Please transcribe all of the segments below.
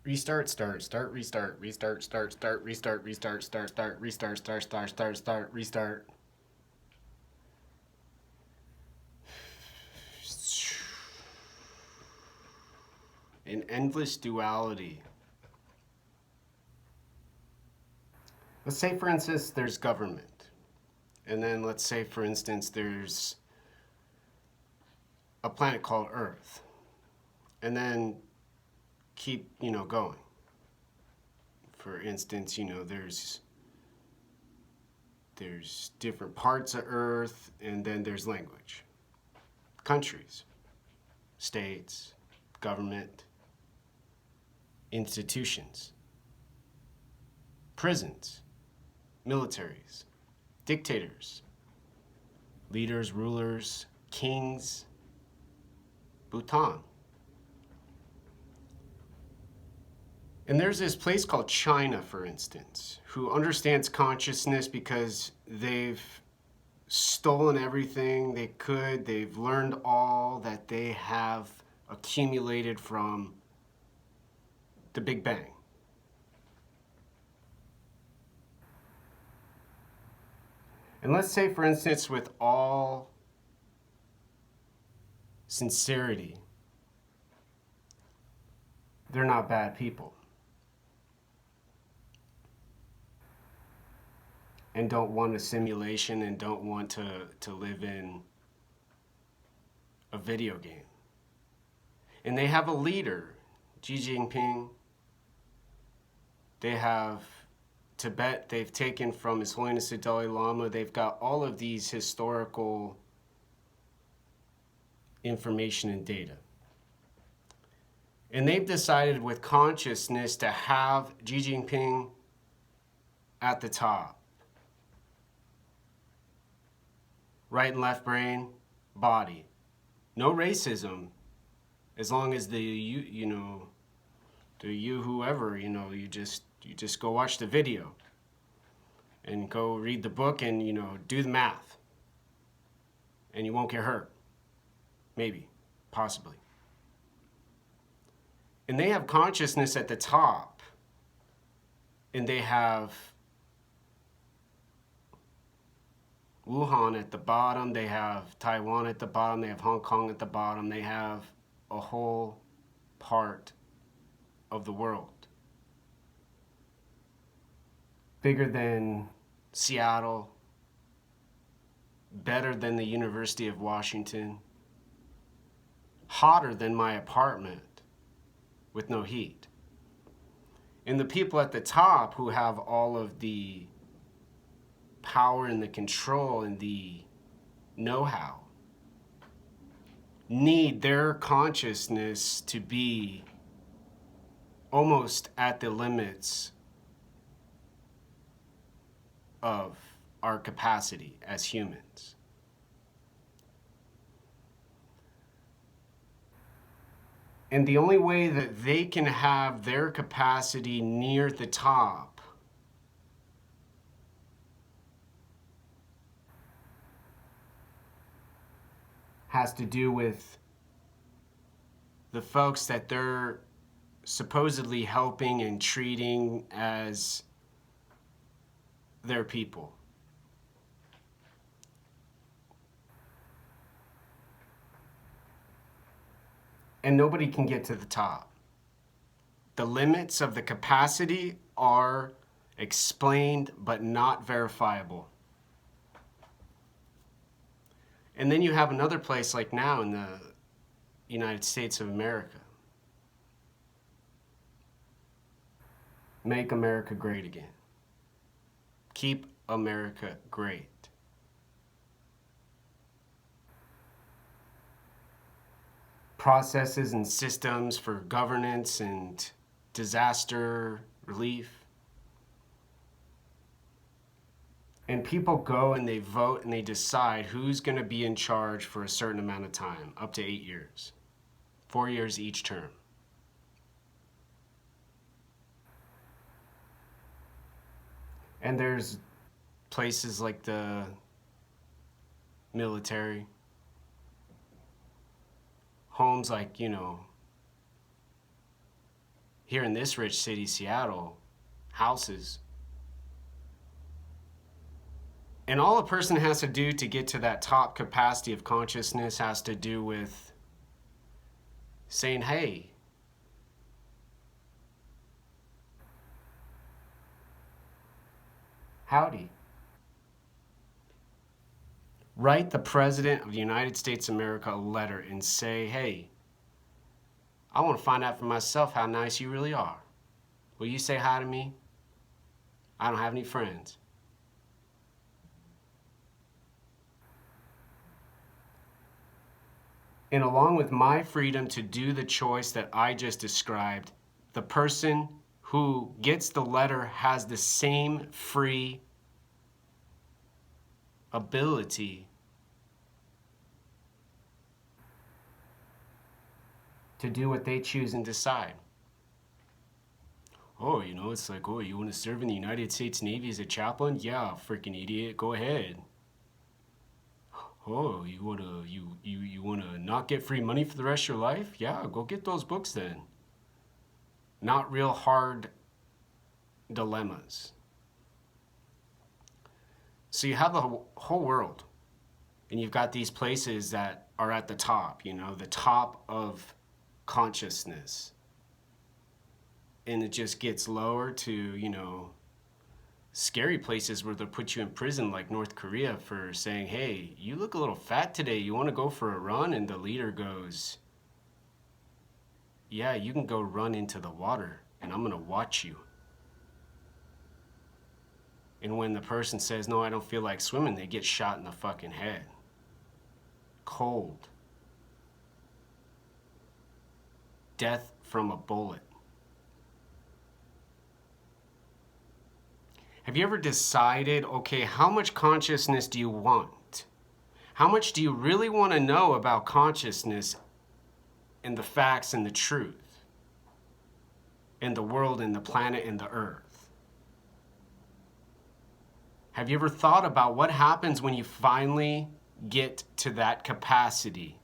Restart, start, restart, restart, restart, restart, restart. An endless duality. Let's say, for instance, there's government. And then let's say, for instance, there's a planet called Earth. And then keep, going. For instance, there's different parts of Earth, and then there's language, countries, states, government, institutions, prisons, militaries, dictators, leaders, rulers, kings, Bhutan. And there's this place called China, for instance, who understands consciousness because they've stolen everything they could. They've learned all that they have accumulated from the Big Bang. And let's say, for instance, with all sincerity, they're not bad people and don't want a simulation and don't want to live in a video game. And they have a leader, Xi Jinping. They have Tibet, they've taken from His Holiness the Dalai Lama. They've got all of these historical information and data. And they've decided with consciousness to have Xi Jinping at the top. Right and left brain, body. No racism, as long as whoever, you just go watch the video and go read the book and, do the math. And you won't get hurt. Maybe, possibly. And they have consciousness at the top, and they have Wuhan at the bottom, they have Taiwan at the bottom, they have Hong Kong at the bottom, they have a whole part of the world. Bigger than Seattle, better than the University of Washington, hotter than my apartment with no heat. And the people at the top who have all of the power and the control and the know-how need their consciousness to be almost at the limits of our capacity as humans. And the only way that they can have their capacity near the top has to do with the folks that they're supposedly helping and treating as their people. And nobody can get to the top. The limits of the capacity are explained but not verifiable. And then you have another place like now in the United States of America. Make America great again. Keep America great. Processes and systems for governance and disaster relief. And people go and they vote and they decide who's going to be in charge for a certain amount of time, up to 8 years. 4 years each term. And there's places like the military, homes like, here in this rich city, Seattle, houses. And all a person has to do to get to that top capacity of consciousness has to do with saying, hey, howdy. Write the President of the United States of America a letter and say, hey, I want to find out for myself how nice you really are. Will you say hi to me? I don't have any friends. And along with my freedom to do the choice that I just described, the person who gets the letter has the same free ability to do what they choose and decide. Oh, you know, it's like, oh, you want to serve in the United States Navy as a chaplain? Yeah, freaking idiot, go ahead. Oh, you wanna not get free money for the rest of your life? Yeah, go get those books then. Not real hard dilemmas. So you have the whole world, and you've got these places that are at the top, you know, the top of consciousness. And it just gets lower to, you know, scary places where they'll put you in prison, like North Korea, for saying, hey, you look a little fat today, you want to go for a run? And the leader goes, yeah, you can go run into the water and I'm going to watch you. And when the person says, no, I don't feel like swimming, they get shot in the fucking head. Cold. Death from a bullet. Have you ever decided, okay, how much consciousness do you want? How much do you really want to know about consciousness and the facts and the truth and the world and the planet and the earth? Have you ever thought about what happens when you finally get to that capacity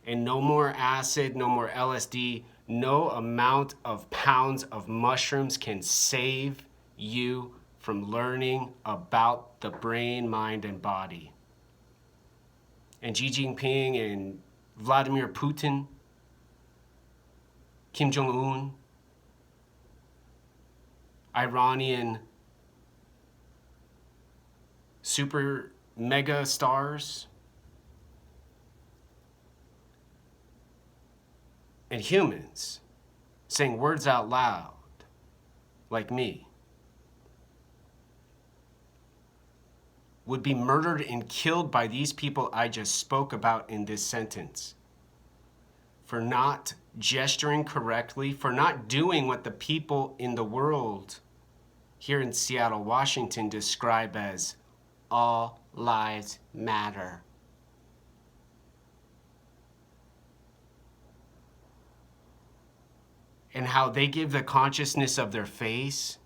and no more acid, no more LSD, no amount of pounds of mushrooms can save you from learning about the brain, mind, and body? And Xi Jinping and Vladimir Putin, Kim Jong-un, Iranian super mega stars, and humans saying words out loud like me would be murdered and killed by these people I just spoke about in this sentence for not gesturing correctly, for not doing what the people in the world here in Seattle, Washington describe as all lives matter. And how they give the consciousness of their face,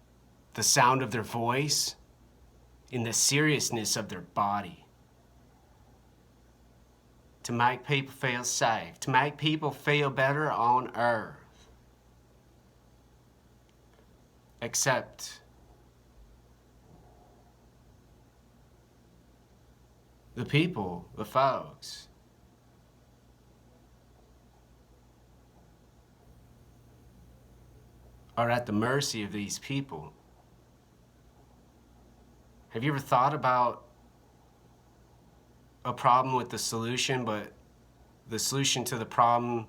the sound of their voice, in the seriousness of their body. To make people feel safe, to make people feel better on earth. Except the people, the folks, are at the mercy of these people. Have you ever thought about a problem with the solution, but the solution to the problem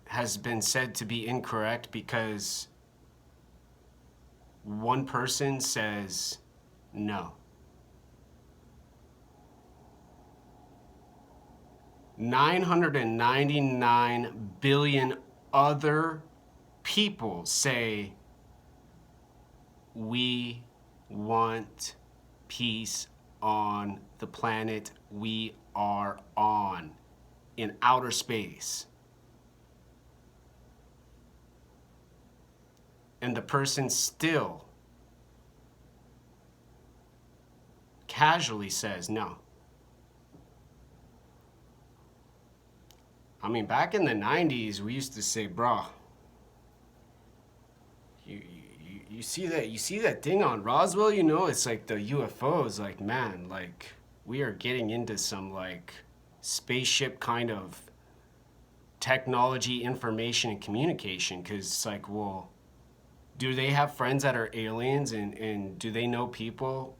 has been said to be incorrect because one person says no? 999 billion other people say, we want peace on the planet we are on, in outer space. And the person still casually says no. I mean, back in the 90s, we used to say, bruh, you see that thing on Roswell, you know, it's like the UFOs, like, man, like we are getting into some like spaceship kind of technology, information, and communication. Because it's like, well, do they have friends that are aliens, and do they know people,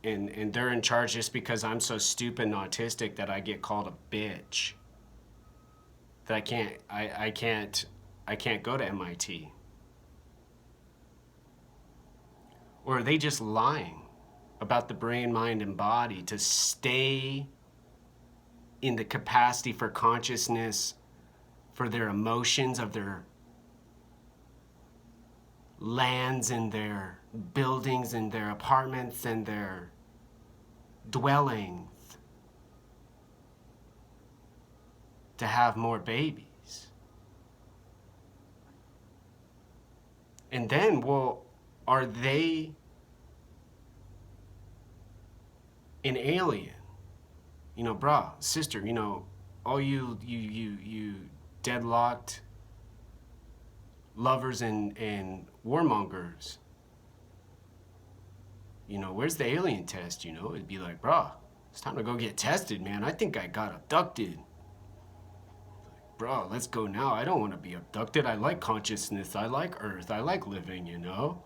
and they're in charge just because I'm so stupid and autistic that I get called a bitch, that I can't go to MIT? Or are they just lying about the brain, mind, and body to stay in the capacity for consciousness, for their emotions, of their lands and their buildings and their apartments and their dwellings, to have more babies? And then, well, are they an alien? You know, brah, sister, you know, all you deadlocked lovers and warmongers, you know, where's the alien test? You know, it'd be like, brah, it's time to go get tested, man. I think I got abducted. Bro, let's go now. I don't want to be abducted. I like consciousness. I like Earth. I like living, you know?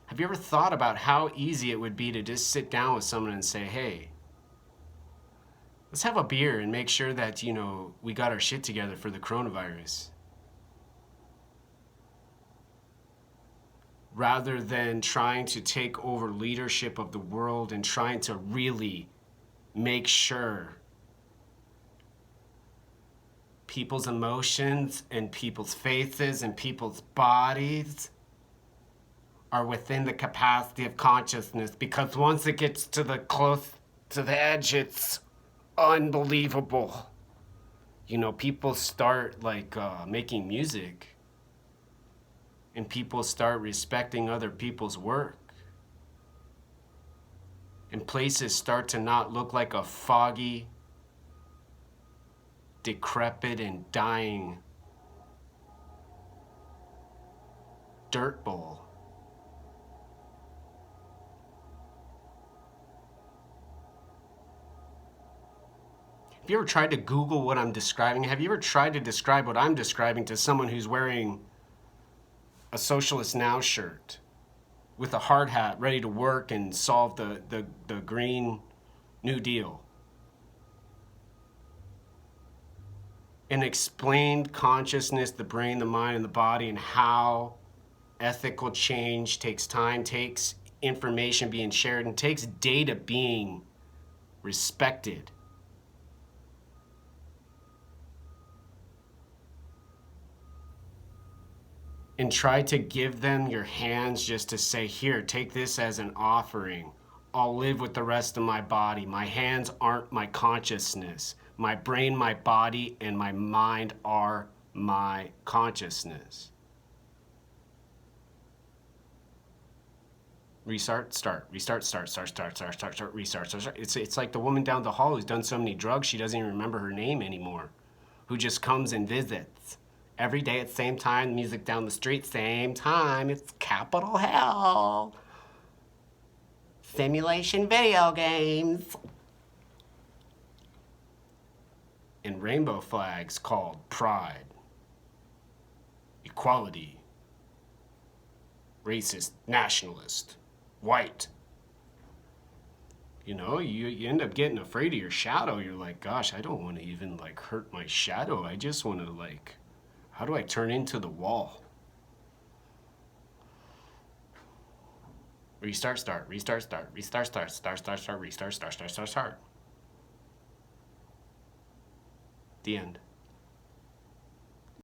Have you ever thought about how easy it would be to just sit down with someone and say, hey, let's have a beer and make sure that, you know, we got our shit together for the coronavirus? Rather than trying to take over leadership of the world and trying to really make sure people's emotions and people's faces and people's bodies are within the capacity of consciousness, because once it gets to the close to the edge, it's unbelievable. You know, people start like making music, and people start respecting other people's work, and places start to not look like a foggy, decrepit, and dying dirt bowl. Have you ever tried to Google what I'm describing? Have you ever tried to describe what I'm describing to someone who's wearing a Socialist Now shirt with a hard hat, ready to work and solve the Green New Deal, and explained consciousness, the brain, the mind, and the body, and how ethical change takes time, takes information being shared, and takes data being respected? And try to give them your hands just to say, here, take this as an offering. I'll live with the rest of my body. My hands aren't my consciousness. My brain, my body, and my mind are my consciousness. Restart, start, restart, start, start, start, start, start, start, restart, start, start. It's like the woman down the hall who's done so many drugs she doesn't even remember her name anymore, who just comes and visits. Every day at the same time, music down the street, same time. It's Capitol Hill. Simulation video games. And rainbow flags called pride, equality, racist, nationalist, white. You know, you end up getting afraid of your shadow. You're like, gosh, I don't want to even like hurt my shadow. I just want to like, how do I turn into the wall? Restart, start, restart, start, restart, start, start, start, start, restart, start, start, start, start. The end.